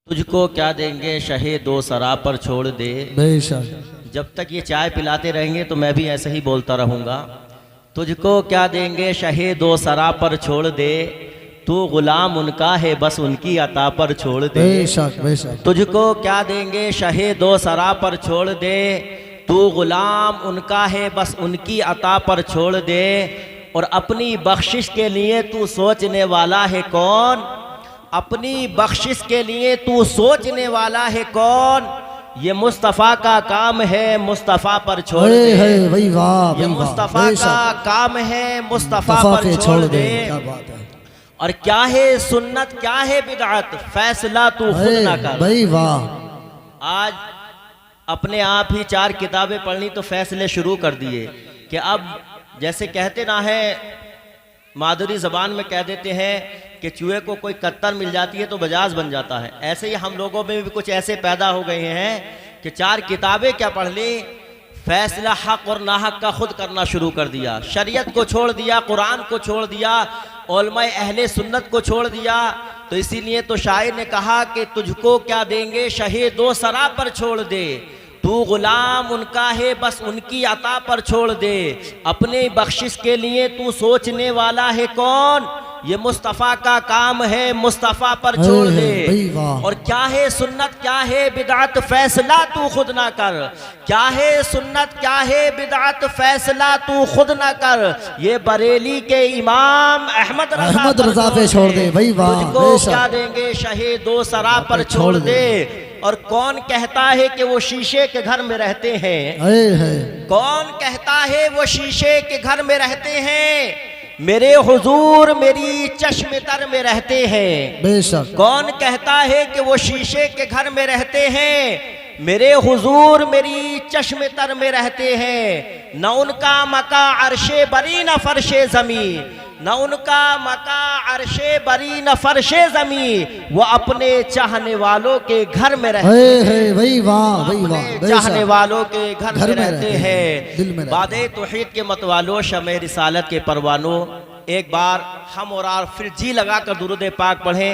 तुझको क्या देंगे शहे दो शराब पर छोड़ दे। बेशक। जब तक ये चाय पिलाते रहेंगे तो मैं भी ऐसे ही बोलता रहूँगा। तुझको क्या देंगे शहे दो शराब पर छोड़ दे, तू गुलाम उनका है बस उनकी अता पर छोड़ दे। बेशक बेशक। तुझको क्या देंगे शहे दो शराब पर छोड़ दे, तू गुलाम उनका है बस उनकी अता पर छोड़ दे। और अपनी बख्शिश के लिए तू सोचने वाला है कौन, अपनी बख्शिश के लिए तू सोचने वाला है कौन। ये मुस्तफ़ा का काम है मुस्तफ़ा पर छोड़ दे। वही वाह, ये मुस्तफ़ा का काम है मुस्तफ़ा पर छोड़ दे। क्या बात है। और क्या है सुन्नत क्या है बिदअत, फैसला तू खुद ना कर। भाई वाह। आज अपने आप ही 4 किताबें पढ़नी तो फैसले शुरू कर दिए कि अब जैसे कहते ना है मादुरी ज़बान में कह देते हैं कि चूहे को कोई कत्तर मिल जाती है तो बजाज बन जाता है। ऐसे ही हम लोगों में भी कुछ ऐसे पैदा हो गए हैं कि 4 किताबें क्या पढ़ ली, फैसला हक और नाहक का खुद करना शुरू कर दिया। शरीयत को छोड़ दिया, कुरान को छोड़ दिया, उलमाए अहले सुन्नत को छोड़ दिया। तो इसीलिए तो शायर ने कहा कि तुझको क्या देंगे शहे दो शराब पर छोड़ दे, तू गुलाम उनका है बस उनकी अता पर छोड़ दे। अपने बख्शिश के लिए तू सोचने वाला है कौन, ये मुस्तफ़ा का काम है मुस्तफ़ा पर छोड़ दे। और क्या है सुन्नत क्या है बिदअत, फैसला तू खुद ना कर। क्या है सुन्नत क्या है बिदअत, फैसला तू खुद ना कर। ये बरेली के इमाम अहमद रज़ा पे छोड़ दे। भाई वाह। तुझको क्या देंगे शहे दो शराब पर छोड़ दे। और कौन कहता है कि वो शीशे के घर में रहते हैं, कौन कहता है वो शीशे के घर में रहते हैं, मेरे हुजूर मेरी चश्मे तर में रहते हैं। बेशक। कौन कहता है कि वो शीशे के घर में रहते हैं, मेरे हुजूर मेरी चश्मे तर में रहते हैं। न उनका मका अर्शे बरी न फर्शे जमी, न उनका मका अर्शे बरी न फर्शे जमी, वो अपने चाहने वालों के घर में रहते हैं। वही वाह, वही वाह। चाहने वालों के घर में रहते हैं। बादे तौहीद के मतवालों, शमे रिसालत के परवानों, एक बार हम और आप फिर जी लगा कर दुरूद पाक पढ़ें।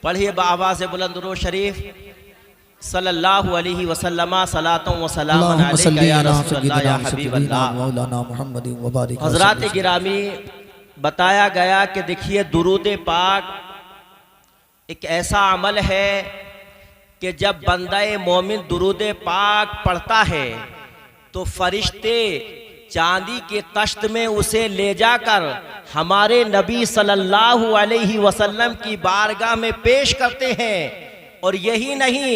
पढ़िए बाआवाज़ बुलंद दुरूद शरीफ। सल्लल्लाहु अलैहि वसल्लम सलातों व सलामन अलैका या रसूलल्लाह या हबीबल्लाह। हज़रात गिरामी, बताया गया कि देखिए दुरूद पाक एक ऐसा अमल है कि जब बंदाए मोमिन दुरूद पाक पढ़ता है तो फरिश्ते चांदी के तश्त में उसे ले जाकर हमारे नबी सल्लल्लाहु अलैहि वसल्लम की बारगाह में पेश करते हैं। और यही नहीं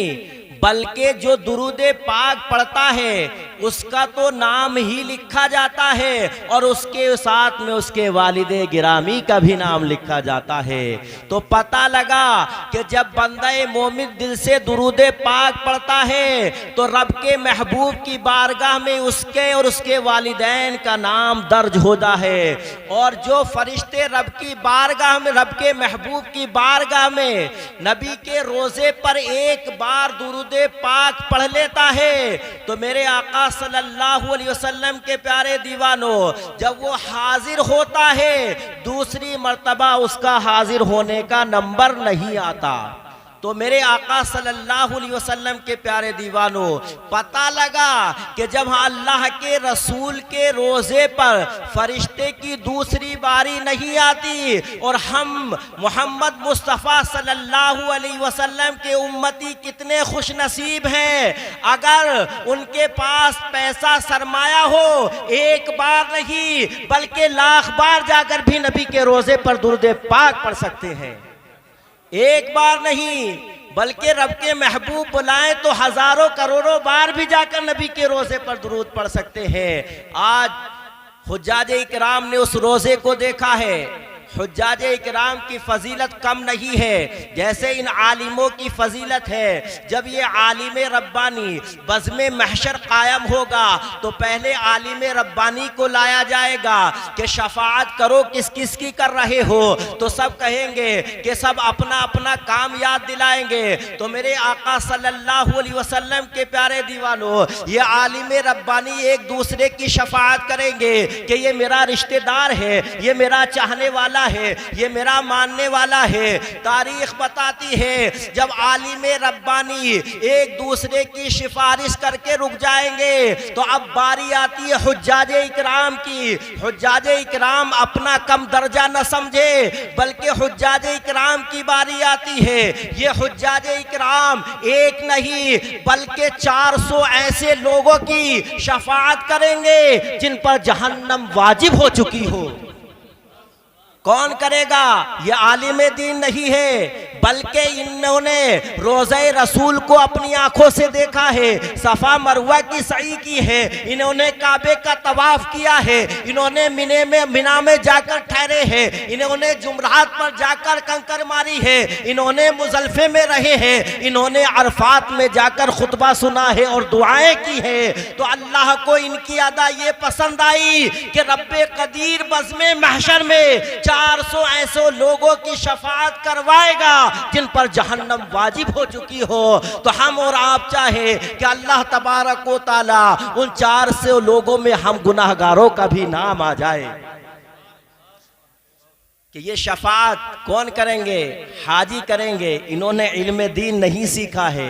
बल्कि जो दुरूद पाक पढ़ता है उसका तो नाम ही लिखा जाता है और उसके साथ में उसके वालिदे गिरामी का भी नाम लिखा जाता है। तो पता लगा कि जब बंदे मोमिन दिल से दुरूद पाक पढ़ता है तो रब के महबूब की बारगाह में उसके और उसके वालिदैन का नाम दर्ज होता है। और जो फरिश्ते रब की बारगाह में, रब के महबूब की बारगाह में नबी के रोज़े पर एक बार दुरूद पाक पढ़ लेता है तो मेरे आका सल्लल्लाहु अलैहि वसल्लम के प्यारे दीवानों, जब वो हाजिर होता है दूसरी मर्तबा उसका हाजिर होने का नंबर नहीं आता। तो मेरे आका सल्लल्लाहु अलैहि वसल्लम के प्यारे दीवानों, पता लगा कि जब अल्लाह के रसूल के रोज़े पर फरिश्ते की दूसरी बारी नहीं आती और हम मोहम्मद मुस्तफ़ा सल्लल्लाहु अलैहि वसल्लम के उम्मती कितने खुश नसीब हैं अगर उनके पास पैसा सरमाया हो, एक बार नहीं बल्कि लाख बार जाकर भी नबी के रोज़े पर दुरूद पाक पढ़ सकते हैं। एक बार नहीं बल्कि रब के महबूब बुलाएं तो हजारों करोड़ों बार भी जाकर नबी के रोज़े पर दुरूद पढ़ सकते हैं। आज हुज्जाज इकराम ने उस रोज़े को देखा है। हुज्जाज इकराम की फजीलत कम नहीं है जैसे इन आलिमों की फजीलत है। जब ये आलिम रब्बानी बज़्म महशर कायम होगा तो पहले आलिम रब्बानी को लाया जाएगा कि शफाअत करो, किस किस की कर रहे हो, तो सब कहेंगे कि सब अपना अपना काम याद दिलाएंगे। तो मेरे आका सल्लल्लाहु अलैहि वसल्लम के प्यारे दीवानों, ये आलिम रब्बानी एक दूसरे की शफाअत करेंगे कि ये मेरा रिश्तेदार है, ये मेरा चाहने वाला वाला है, ये मेरा मानने वाला है। तारीख बताती है जब आलिम रब्बानी एक दूसरे की सिफारिश करके रुक जाएंगे तो अब बारी आती है हुज्जाज इकराम की। हुज्जाज इकराम अपना कम दर्जा न समझे, बल्कि हुज्जाज इकराम की बारी आती है। ये हुज्जाज इकराम एक नहीं बल्कि 400 ऐसे लोगों की शफाअत करेंगे जिन पर जहन्नम वाजिब हो चुकी हो। कौन करेगा? ये आलिम दीन नहीं है, बल्कि इन्होंने रोज़े रसूल को अपनी आंखों से देखा है, सफा मरवा की सई की है, इन्होंने काबे का तवाफ किया है, इन्होंने मिना में जाकर ठहरे हैं, इन्होंने जुमरात पर जाकर कंकर मारी है, इन्होंने मुजल्फे में रहे हैं, इन्होंने अरफात में जाकर खुतबा सुना है और दुआएं की है। तो अल्लाह को इनकी अदा ये पसंद आई कि रब्बे कदीर बज़्मे महशर में 400 ऐसे लोगों की शफाअत करवाएगा जिन पर जहन्नम वाजिब हो चुकी हो। तो हम और आप चाहे कि अल्लाह तबारक व तआला उन 400 लोगों में हम गुनाहगारों का भी नाम आ जाए कि ये शफाअत कौन करेंगे? हाजी करेंगे। इन्होंने इल्म दीन नहीं सीखा है।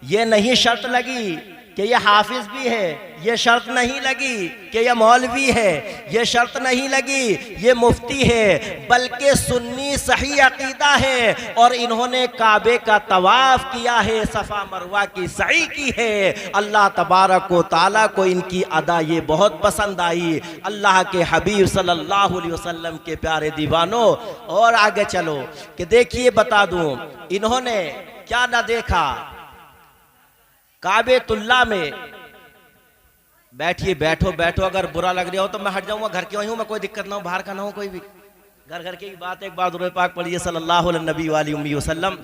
ये नहीं शर्त लगी कि ये हाफिज भी है, ये शर्त नहीं लगी कि ये मौलवी है, ये शर्त नहीं लगी ये मुफ्ती है, बल्कि सुन्नी सही अकीदा है और इन्होंने काबे का तवाफ किया है, सफ़ा मरवा की सई की है। अल्लाह तबारक व तआला को इनकी अदा ये बहुत पसंद आई। अल्लाह के हबीब सल्लल्लाहु अलैहि वसल्लम के प्यारे दीवानों, और आगे चलो कि देखिए बता दूं इन्होंने क्या ना देखा। काबेतुल्लाह में बैठिए, बैठो बैठो, अगर बुरा लग रहा हो तो मैं हट जाऊंगा, घर के वही हूं मैं, कोई दिक्कत ना हो, बाहर का ना हो कोई भी, घर की बात। एक बार दुरूद पाक पढ़िए सल्लल्लाहु अलैहि वसल्लम,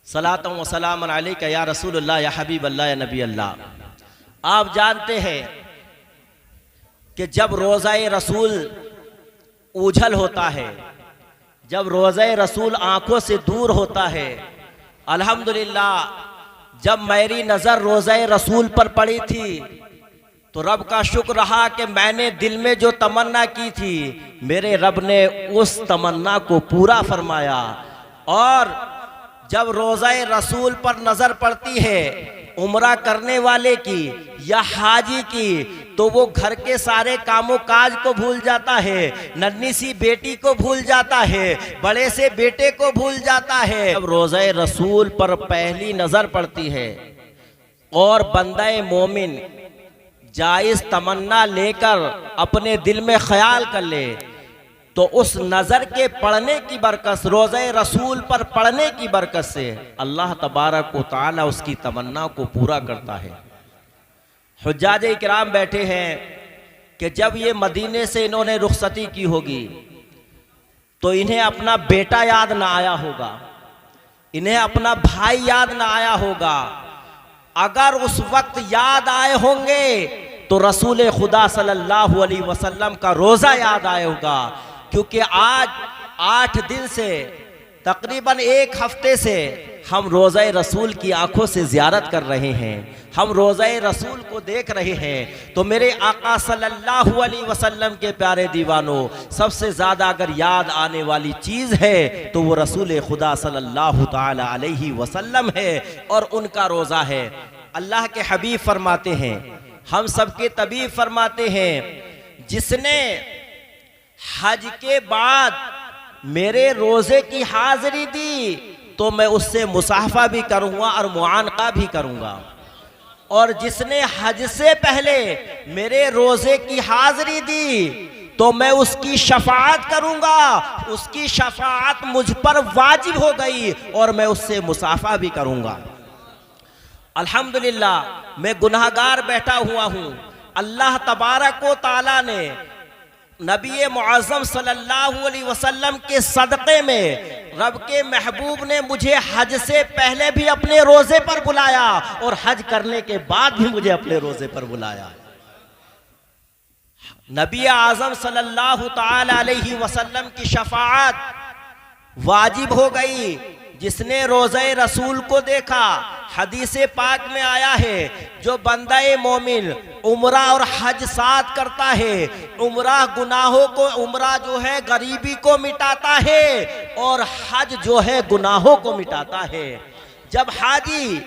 सलातुम व सलामुन अलैका या रसूलुल्लाह या हबीब अल्लाह या नबी अल्लाह। आप जानते हैं कि जब रोज़ाए रसूल उछल होता है, जब रोज़ाए रसूल आंखों से दूर होता है, अल्हम्दुलिल्लाह जब मेरी नज़र रोज़ाए रसूल पर पड़ी थी तो रब का शुक्र रहा कि मैंने दिल में जो तमन्ना की थी मेरे रब ने उस तमन्ना को पूरा फरमाया। और जब रोज़ाए रसूल पर नज़र पड़ती है उम्रा करने वाले की या हाजी की तो वो घर के सारे कामों काज को भूल जाता है, नन्ही सी बेटी को भूल जाता है, बड़े से बेटे को भूल जाता है। जब रोज़ाए रसूल पर पहली नज़र पड़ती है और बंदाए मोमिन जायज़ तमन्ना लेकर अपने दिल में ख्याल कर ले तो उस नज़र के पढ़ने की बरकत, रोज़ाए रसूल पर पढ़ने की बरकत से अल्लाह तबारक व तआला उसकी तमन्ना को पूरा करता है। हुज्जाज इकराम बैठे हैं कि जब ये मदीने से इन्होंने रुखसती की होगी तो इन्हें अपना बेटा याद ना आया होगा, इन्हें अपना भाई याद ना आया होगा। अगर उस वक्त याद आए होंगे तो रसूल खुदा सल्लल्लाहु अलैहि वसल्लम का रोज़ा याद आया होगा, क्योंकि आज 8 दिन से तकरीबन 1 हफ्ते से हम रोज़ाए रसूल की आंखों से ज़ियारत कर रहे हैं, हम रोज़ाए रसूल को देख रहे हैं। तो मेरे आका सल्लल्लाहु अलैहि वसल्लम के प्यारे दीवानों, सबसे ज़्यादा अगर याद आने वाली चीज़ है तो वो रसूल खुदा सल्लल्लाहु ताला अलैहि वसल्लम है और उनका रोज़ा है। अल्लाह के हबीब फरमाते हैं, हम सबके तबीब फरमाते हैं, जिसने हज के बाद मेरे रोज़े की हाज़िरी दी तो मैं उससे मुसाफा भी करूँगा और मुआनका भी करूँगा, और जिसने हज से पहले मेरे रोज़े की हाज़िरी दी तो मैं उसकी शफाअत करूँगा, उसकी शफाअत मुझ पर वाजिब हो गई और मैं उससे मुसाफा भी करूँगा। अल्हम्दुलिल्लाह मैं गुनाहगार बैठा हुआ हूँ, अल्लाह तबारक व तआला ने नबी मुअज़्ज़म सल्लल्लाहु अलैहि वसल्लम के सदक़े में रब के महबूब ने मुझे हज से पहले भी अपने रोज़े पर बुलाया और हज करने के बाद भी मुझे अपने रोज़े पर बुलाया। नबी आज़म सल्लल्लाहु ताला अलैहि वसल्लम की शफाअत वाजिब हो गई। जिसने रोज़े रसूल को देखा, हदीस पाक में आया है, जो बंदा मोमिन उम्रा और हज साथ करता है, उम्रा गुनाहों को, उम्रा जो है गरीबी को मिटाता है और हज जो है गुनाहों को मिटाता है। जब हाजी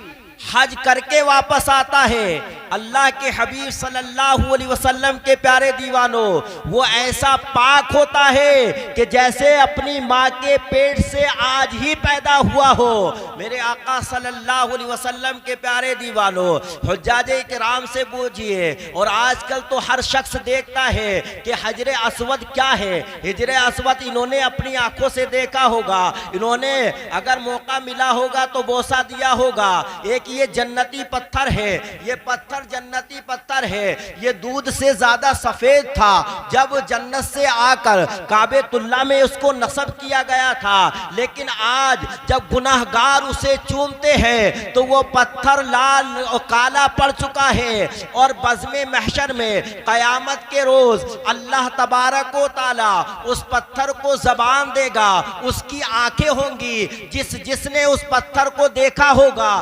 हज करके वापस आता है, अल्लाह के हबीब सल्लल्लाहु अलैहि वसल्लम के प्यारे दीवानों, वो ऐसा पाक होता है कि जैसे अपनी माँ के पेट से आज ही पैदा हुआ हो। मेरे आका सल्लल्लाहु अलैहि वसल्लम के प्यारे दीवानों, हुज्जाजे किराम से पूछिए, और आजकल तो हर शख्स देखता है कि हजरे अस्वद क्या है। हिजरे अस्वद इन्होंने अपनी आंखों से देखा होगा, इन्होंने अगर मौका मिला होगा तो बोसा दिया होगा। एक ये जन्नती पत्थर है, ये पत्थर जन्नती पत्थर है, ये दूध से ज्यादा सफेद था। जब जन्नत से आकर काबेतुल्लाह में उसको नस्ब किया गया था, लेकिन आज जब गुनाहगार उसे चूमते हैं तो वो पत्थर लाल और काला पड़ चुका है। और बज़्मे महशर में कयामत के रोज अल्लाह तबारक व तआला उस पत्थर को जबान देगा, उसकी आंखें होंगी। जिसने उस पत्थर को देखा होगा,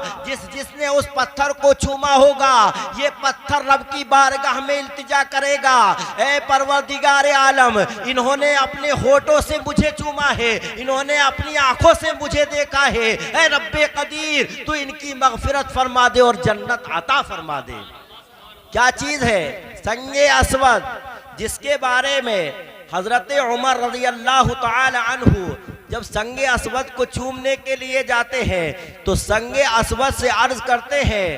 जिसने उस पत्थर को चूमा होगा, ये पत्थर रब की बारगाह में इल्तिजा करेगा, ऐ परवरदिगार आलम, इन्होंने अपने होठों से मुझे चूमा है, इन्होंने अपनी आंखों से मुझे देखा है, ऐ रब्बे कदीर तू इनकी मगफिरत फरमा दे और जन्नत अता फरमा दे। क्या चीज है संगे अस्वद, जिसके बारे में हजरत उमर रज़ी अल्लाह तआला अन्हु जब संगे अस्वद को चूमने के लिए जाते हैं तो संगे अस्वद से अर्ज करते हैं,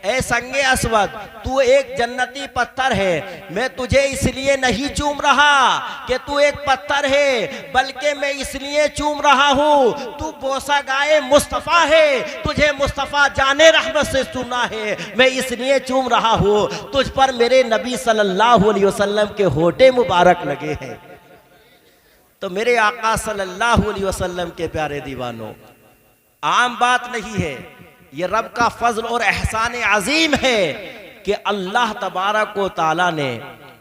ऐ संगे अस्वद, तू एक जन्नती पत्थर है, मैं तुझे इसलिए नहीं चूम रहा कि तू एक पत्थर है, बल्कि मैं इसलिए चूम रहा हूँ तू बोसा गाए मुस्तफ़ा है, तुझे मुस्तफ़ा जाने रहमत से सुना है, मैं इसलिए चूम रहा हूँ, तुझ पर मेरे नबी सल्लल्लाहु अलैहि वसल्लम के होठे मुबारक लगे हैं। तो मेरे आका सल्लल्लाहु अलैहि वसल्लम के प्यारे दीवानों, आम बात नहीं है, ये रब का फजल और एहसान अजीम है कि अल्लाह तबारक व तआला ने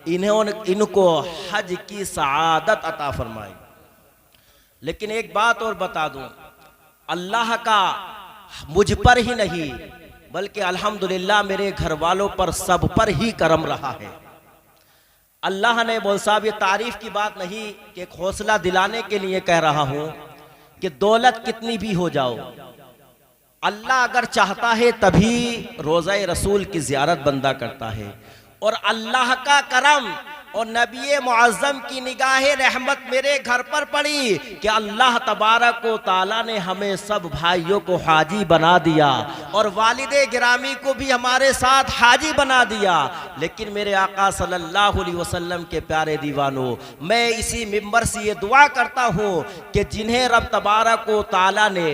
इनको हज की सआदत अता फरमाई। लेकिन एक बात और बता दूं, अल्लाह का मुझ पर ही नहीं बल्कि अल्हम्दुलिल्लाह मेरे घर वालों पर सब पर ही करम रहा है। अल्लाह ने, बोल साहब ये तारीफ की बात नहीं कि एक हौसला दिलाने के लिए कह रहा हूं कि दौलत कितनी भी हो जाओ, अल्लाह अगर चाहता है तभी रोज़ा रसूल की ज़ियारत बंदा करता है। और अल्लाह का करम और नबी मुअज़्ज़म की निगाह रहमत मेरे घर पर पड़ी कि अल्लाह तबारक व तआला ने हमें सब भाइयों को हाजी बना दिया और वालिदे गिरामी को भी हमारे साथ हाजी बना दिया। लेकिन मेरे आका सल्लल्लाहु अलैहि वसल्लम के प्यारे दीवानों, मैं इसी मिंबर से ये दुआ करता हूँ कि जिन्हें रब तबारक व तआला ने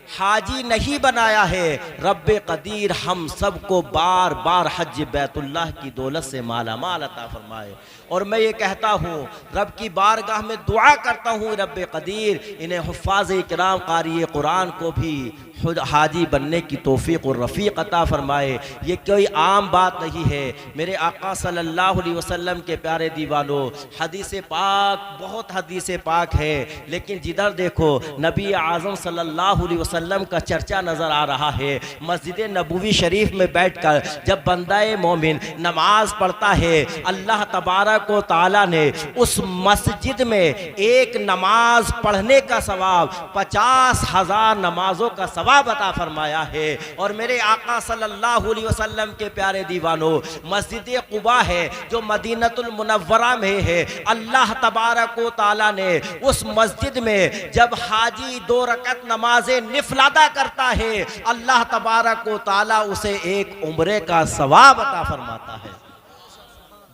हाजी नहीं बनाया है, रब्बे कदीर हम सबको बार बार हज बैतुल्लाह की दौलत से माला माल अता फरमाए। और मैं ये कहता हूँ, रब की बारगाह में दुआ करता हूँ, रब्बे कदीर इन्हें हुफ़ाज़ किराम क़ारी कुरान को भी खुद हाजी बनने की तौफ़ीक़ और रफ़ीक़ अता फरमाए। ये कोई आम बात नहीं है। मेरे आका सल्लल्लाहु अलैहि वसल्लम के प्यारे दीवानों, हदीस पाक, बहुत हदीस पाक है, लेकिन जिधर देखो नबी आज़म सल्लल्लाहु अलैहि वसल्लम का चर्चा नज़र आ रहा है। मस्जिद नबवी शरीफ में बैठकर जब बंदाए मोमिन नमाज पढ़ता है, अल्लाह तबारक व तआला ने उस मस्जिद में एक नमाज पढ़ने का सवाब 50,000 नमाजों का सवाब अता फरमाया है। और मेरे आका सल्लल्लाहु अलैहि वसल्लम के प्यारे दीवानों, मस्जिद कुबा है जो मदीनतुल मुनव्वरा में है, अल्लाह तबारक व तआला ने उस मस्जिद में जब हाजी 2 रकत नमाज़े निफ़िल अदा करता है, अल्लाह तबारक व तआला उसे एक उम्रे का सवाब अता फरमाता है।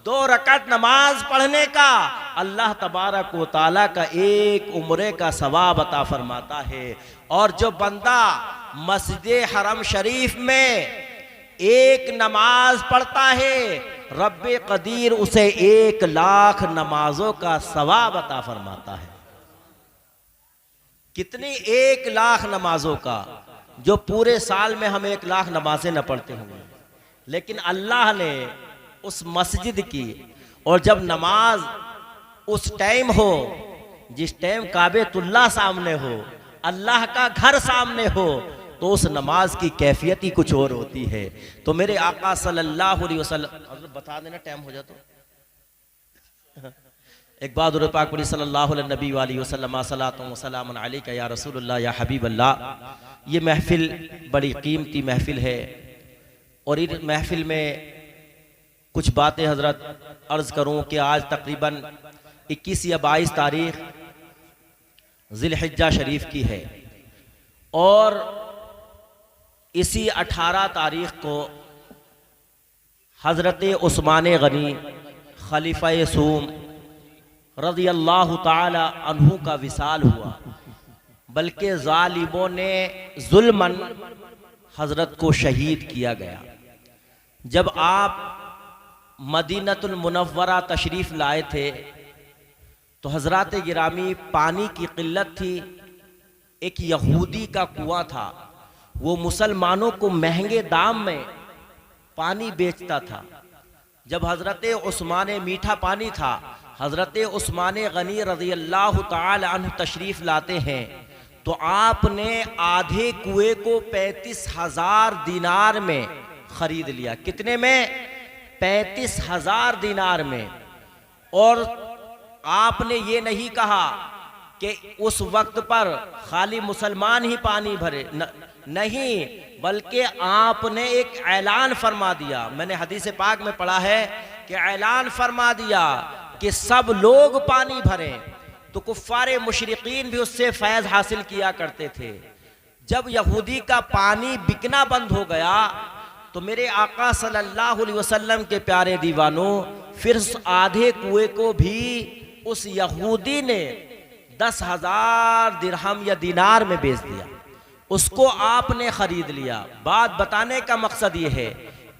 2 रकत नमाज पढ़ने का अल्लाह तबारक व तआला का एक उम्रे का सवाब अता फरमाता है। और जो बंदा मस्जिद हरम शरीफ में एक नमाज पढ़ता है, रब्बे कदीर उसे 1 लाख नमाजों का सवाब अता फरमाता है। कितनी 1 लाख नमाजों का, जो पूरे साल में हम 1 लाख नमाजें न पढ़ते होंगे, लेकिन अल्लाह ने उस मस्जिद की, और जब नमाज उस टाइम हो जिस टाइम काबेतुल्लाह सामने हो, अल्लाह का घर सामने हो, तो उस नमाज की कैफियत ही कुछ और होती है। तो मेरे आका सल्लल्लाहु अलैहि वसल्लम, बता देना टाइम हो जाए तो, एक बार दुरूद पाक पढ़ी सल्लल्लाहु अलैहि नबी वसल्लम सलातु व सलामुन अलैका या रसूलुल्लाह या हबीबल्लाह। ये महफिल बड़ी कीमती महफिल है और इस महफिल में कुछ बातें हजरत अर्ज करूं कि आज तकरीबन 21 या 22 तारीख ज़िलहिज्जा शरीफ की है और इसी 18 तारीख को हज़रत उस्मान गनी खलीफा सूम रज़ी अल्लाह ताला अन्हु का विसाल हुआ, बल्कि ज़ालिमों ने जुल्मन हज़रत को शहीद किया गया। जब आप मदीनतुल मुनव्वरा तशरीफ़ लाए थे तो हज़रात गिरामी पानी की किल्लत थी। एक यहूदी का कुआं था, वो मुसलमानों को महंगे दाम में पानी बेचता था। जब हज़रत उस्मान, मीठा पानी था, हज़रत उस्मान गनी रज़ी अल्लाह ताला अन्हु तशरीफ़ लाते हैं तो आपने आधे कुएं को 35,000 दिनार में ख़रीद लिया। कितने में? 35,000 दिनार में। और आपने ये नहीं कहा कि उस वक्त पर खाली मुसलमान ही पानी भरे, नहीं, बल्कि आपने एक ऐलान फरमा दिया। मैंने हदीस पाक में पढ़ा है कि ऐलान फरमा दिया कि सब लोग पानी भरें। तो कुफ्फारे मुशरिकीन भी उससे फैज़ हासिल किया करते थे। जब यहूदी का पानी बिकना बंद हो गया तो मेरे आका सल्लल्लाहु अलैहि वसल्लम के प्यारे दीवानों, फिर उस आधे कुएं को भी उस यहूदी ने 10,000 दिरहम या दिनार में बेच दिया। उसको आपने खरीद लिया। बात बताने का मकसद ये है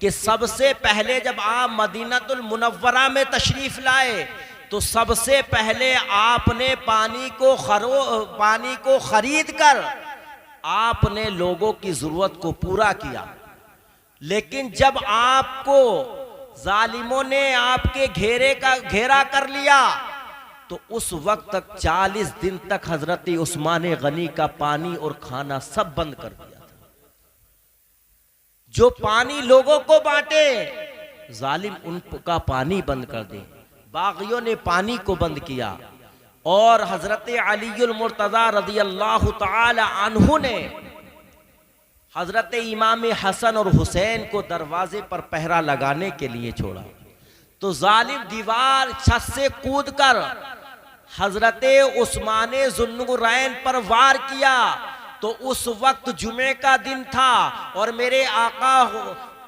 कि सबसे पहले जब आप मदीनतुल मुनव्वरा में तशरीफ लाए तो सबसे पहले आपने पानी को खरीद कर आपने लोगों की जरूरत को पूरा किया। लेकिन जब आपको जालिमों ने आपके घेरा कर लिया तो उस वक्त तक 40 दिन तक हजरत उस्मान गनी का पानी और खाना सब बंद कर दिया था। जो पानी लोगों को बांटे, जालिम उनका पानी बंद कर दे। बागियों ने पानी को बंद किया और हजरत अलीउल मुर्तज़ा रज़ी अल्लाह ताला अन्हु ने हजरत इमाम हसन और हुसैन को दरवाजे पर पहरा लगाने के लिए छोड़ा। तो जालिम दीवार छत से कूदकर हजरत उस्मान ज़ुन्नुरैन पर वार किया। तो उस वक्त जुमे का दिन था और मेरे आका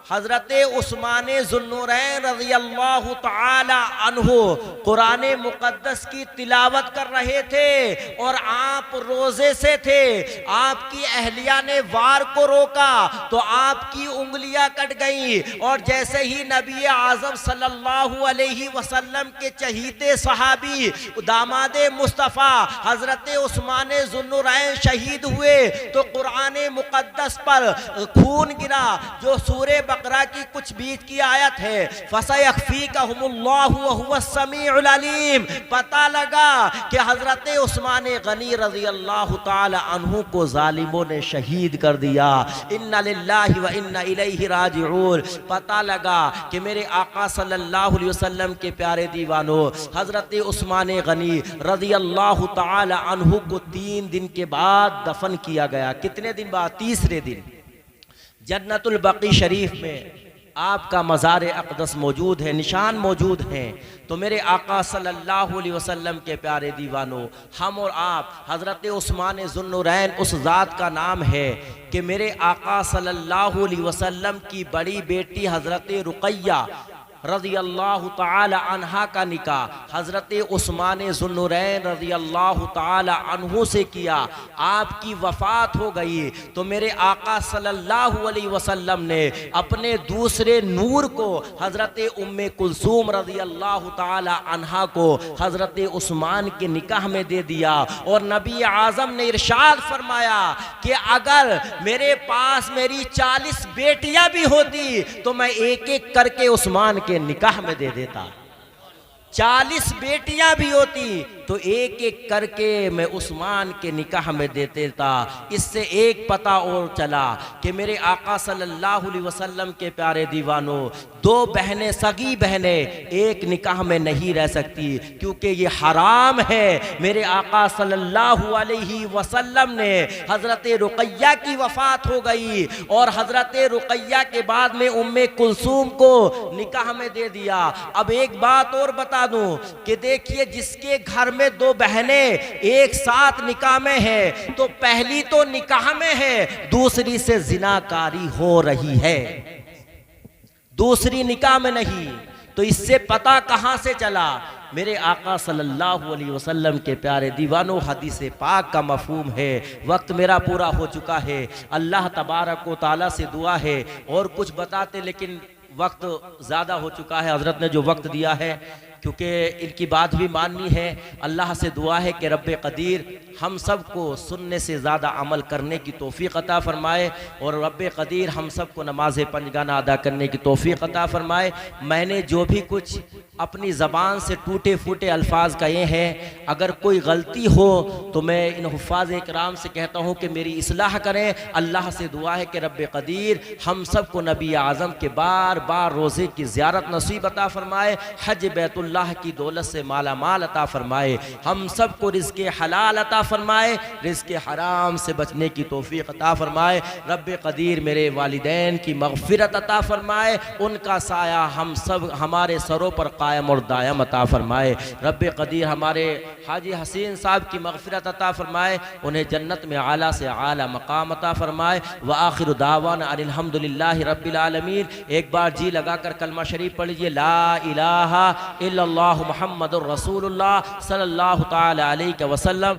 हजरत उस्मान ज़ुन्नुरैन रज़ी अल्लाह ताला अन्हु कुरान मुक़द्दस की तिलावत कर रहे थे और आप रोजे से थे। आपकी अहलिया ने वार को रोका तो आपकी उंगलियां कट गई और जैसे ही नबी आज़म सल्लल्लाहु अलैहि वसल्लम के चहीते सहाबी दामादे मुस्तफ़ा हजरत उस्मान ज़ुन्नुरैन शहीद हुए तो कुरान मुक़द्दस पर खून गिरा। जो सूरे बकरा की कुछ बीच की आयत है, फसयख्फीकहुमुल्लाहु व हुवस समीउल अलीम। पता लगा कि हजरत उस्मान गनी रज़ी अल्लाह ताला अन्हु को जालिमों ने शहीद कर दिया। इन्ना लिल्लाहि व इन्ना इलैहि राजिऊन। पता लगा कि मेरे आका सल्लल्लाहु अलैहि वसल्लम के प्यारे दीवानों, हजरत उस्मान गनी रज़ी अल्लाह ताला अन्हु को 3 दिन के बाद दफन किया गया। कितने दिन बाद? तीसरे दिन। जन्नतुल बकी शरीफ में आपका मज़ार अक़दस मौजूद है, निशान मौजूद हैं। तो मेरे आका सल्लल्लाहु अलैहि वसल्लम के प्यारे दीवानों, हम और आप हज़रत उस्मान ज़ुन्नुरैन उस ज़ात का नाम है कि मेरे आका सल्लल्लाहु अलैहि वसल्लम की बड़ी बेटी हज़रत रुक़ैया रज़ी अल्लाह ताला अन्हा का निकाह हज़रत उस्मान ज़ुन्नुरैन रज़ी अल्लाह ताला अन्हु से किया। आपकी वफ़ात हो गई तो मेरे आका सल्लल्लाहु अलैहि वसल्लम ने अपने दूसरे नूर को हज़रत उम्मे कुलसूम रज़ी अल्लाह ताला अन्हा को हज़रत उस्मान के निकाह में दे दिया। और नबी आज़म ने इरशाद फरमाया कि अगर मेरे पास मेरी 40 बेटियां भी होती तो मैं एक एक करके उस्मान के निकाह में दे देता। 40 बेटियां भी होती तो एक एक करके मैं उस्मान के निकाह में देते था। इससे एक पता और चला कि मेरे आका सल्लल्लाहु अलैहि वसल्लम के प्यारे दीवानों, दो बहनें, सगी बहनें एक निकाह में नहीं रह सकती, क्योंकि ये हराम है। मेरे आका सल्लल्लाहु अलैहि वसल्लम ने हज़रत रुक़ैया की वफ़ात हो गई और हज़रत रुक़ैया के बाद में उम्मे कुलसूम को निकाह में दे दिया। अब एक बात और बता दूं कि देखिए, जिसके घर में दो बहनें एक साथ निकाह में है, तो पहली तो निकाह में है, दूसरी से जिनाकारी हो रही है, दूसरी निकाह में नहीं। तो इससे पता कहां से चला? मेरे आका सल्लल्लाहु अलैहि वसल्लम के प्यारे दीवानों, हदीस पाक का मफहूम है। वक्त मेरा पूरा हो चुका है। अल्लाह तबारक व तआला से दुआ है और कुछ बताते, लेकिन वक्त ज़्यादा हो चुका है। हज़रत ने जो वक्त दिया है, क्योंकि इनकी बात भी माननी है, अल्लाह से दुआ है कि रब्बे कदीर हम सब को सुनने से ज़्यादा अमल करने की तौफ़ीक़ अता फ़रमाए और रब्बे कदीर हम सब को नमाज पंजगाना अदा करने की तौफ़ीक़ अता फ़रमाए। मैंने जो भी कुछ अपनी ज़बान से टूटे फूटे अल्फाज कहे हैं, अगर कोई गलती हो तो मैं इन हुफ़ाज़ इकराम से कहता हूँ कि मेरी इस्लाह करें। अल्लाह से दुआ है कि रब्बे कदीर हम सब को नबी आज़म के बार बार रोज़े की ज़ियारत नसीब अता फ़रमाए, हज बैतुल्लाह की दौलत से माला माल अता फ़रमाए, हम सब को रिज़्क़े हलाल अता फ़रमाए, रिज़्क़े हराम से बचने की तौफ़ीक़ अता फ़रमाए। रब्बे कदीर मेरे वालिदैन की मग़फ़िरत अता फ़रमाए, उनका साया हम सब हमारे सरों पर कायम और दायम अता फ़रमाए। रब्बे कदीर हमारे हाजी हसीन साहब की मग़फ़िरत अता फ़रमाए, उन्हें जन्नत में आला से आला मकाम अता फ़रमाए। व आखिर दावाना अनिल हम्दुलिल्लाहि रब्बिल आलमीन। एक बार जी लगाकर कलमा शरीफ पढ़ लीजिए, ला इलाहा इल्लल्लाहु मुहम्मदुर रसूलुल्लाह सल्लल्लाहु तआला अलैहि वसल्लम।